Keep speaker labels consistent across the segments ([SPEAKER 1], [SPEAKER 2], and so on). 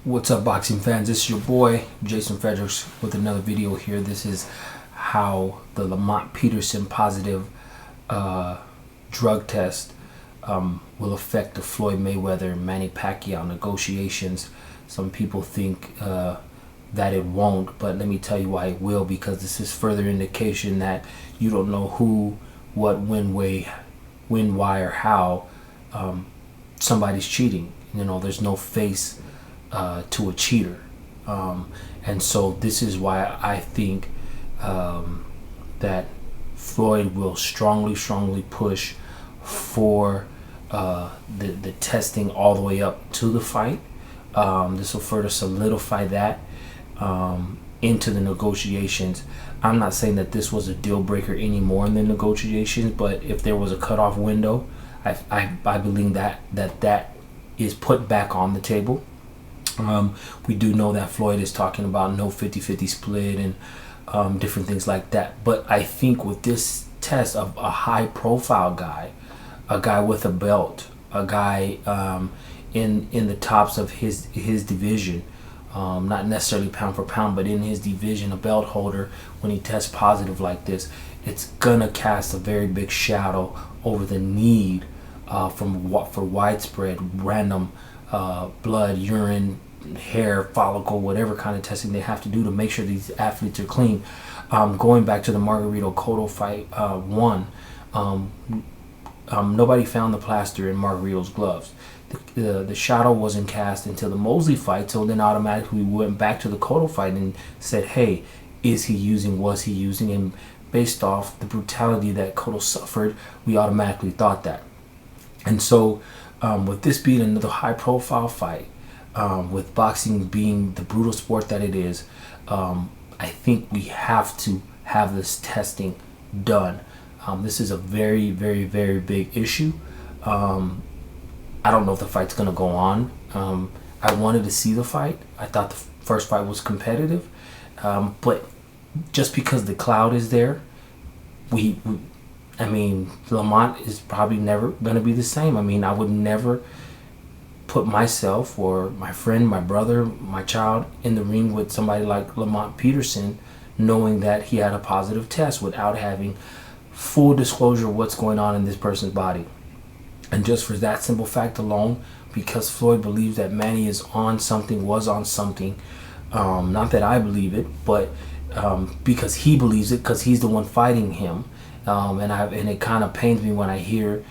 [SPEAKER 1] What's up, boxing fans? This is your boy Jason Fredericks with another video here. This is how the Lamont Peterson positive drug test will affect the Floyd Mayweather-Manny Pacquiao negotiations. Some people think that it won't, but let me tell you why it will, because this is further indication that you don't know who, what, when, why, or how somebody's cheating. You know, there's no face to a cheater, and so this is why I think that Floyd will strongly push for the testing all the way up to the fight. This will further solidify that into the negotiations. I'm not saying that this was a deal breaker anymore in the negotiations, but if there was a cutoff window, I believe that is put back on the table. We do know that Floyd is talking about no 50-50 split and different things like that. But I think with this test of a high-profile guy, a guy with a belt, a guy in the tops of his division, not necessarily pound for pound, but in his division, a belt holder, when he tests positive like this, it's gonna cast a very big shadow over the need for widespread random blood, urine, hair, follicle, whatever kind of testing they have to do to make sure these athletes are clean. Going back to the Margarito Cotto fight one, nobody found the plaster in Margarito's gloves. The shadow wasn't cast until the Mosley fight, so then automatically we went back to the Cotto fight and said, hey, was he using? And based off the brutality that Cotto suffered, we automatically thought that. And so with this being another high-profile fight, with boxing being the brutal sport that it is, I think we have to have this testing done. This is a very big issue. I don't know if the fight's going to go on. I wanted to see the fight. I thought the first fight was competitive. But just because the cloud is there, I mean, Lamont is probably never going to be the same. I mean, I would never put myself or my friend, my brother, my child in the ring with somebody like Lamont Peterson, knowing that he had a positive test without having full disclosure of what's going on in this person's body. And just for that simple fact alone, because Floyd believes that Manny was on something, not that I believe it, but because he believes it, because he's the one fighting him. And it kind of pains me when I hear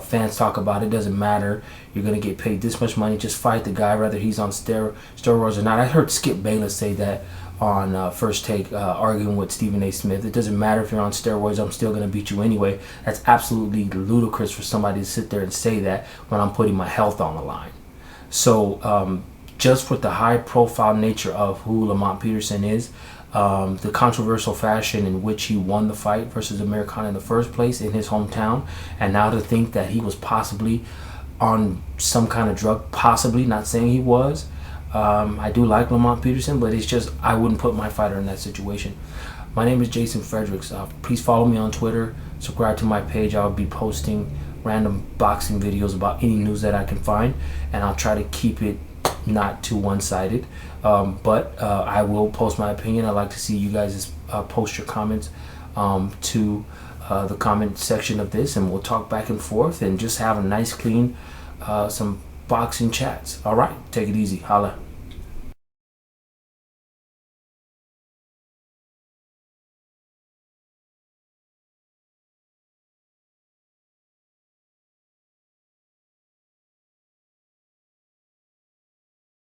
[SPEAKER 1] fans talk about it doesn't matter, you're going to get paid this much money, just fight the guy, whether he's on steroids or not. I heard Skip Bayless say that on First Take, arguing with Stephen A. Smith. It doesn't matter if you're on steroids, I'm still going to beat you anyway. That's absolutely ludicrous for somebody to sit there and say that when I'm putting my health on the line. So just with the high profile nature of who Lamont Peterson is, the controversial fashion in which he won the fight versus Amir Khan in the first place in his hometown, and now to think that he was possibly on some kind of drug, possibly, not saying he was. I do like Lamont Peterson, but it's just I wouldn't put my fighter in that situation. My name is Jason Fredericks. Please follow me on Twitter, subscribe to my page. I'll be posting random boxing videos about any news that I can find, and I'll try to keep it not too one-sided, but I will post my opinion. I'd like to see you guys post your comments to the comment section of this, and we'll talk back and forth and just have a nice clean some boxing chats. All right, take it easy. Holla.